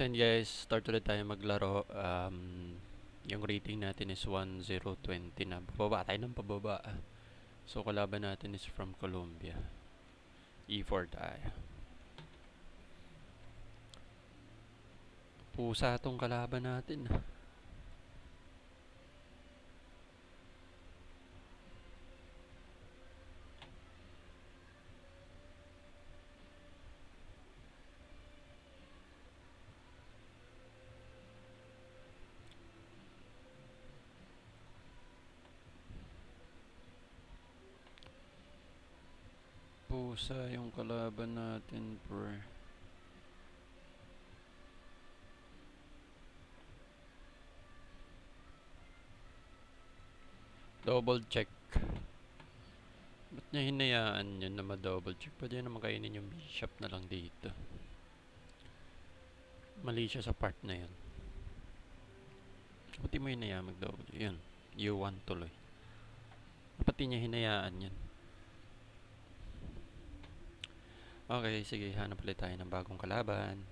So yun guys, start ulit tayo maglaro. Yung rating natin is 1-0-20 na. Pababa tayo ng pababa. So kalaban natin is from Colombia. E4 tayo. Pusa tong kalaban natin. Pusa yung kalaban natin, bro. Double check. Ba't niya hinayaan yun na ma-double check? Pwede naman kainin yung bishop na lang dito. Mali siya sa part na yun. Pati mo hinayaan mag-double check. Yun, U1 tuloy. Pati niya hinayaan yun. Okay, sige, hanap ulit tayo ng bagong kalaban.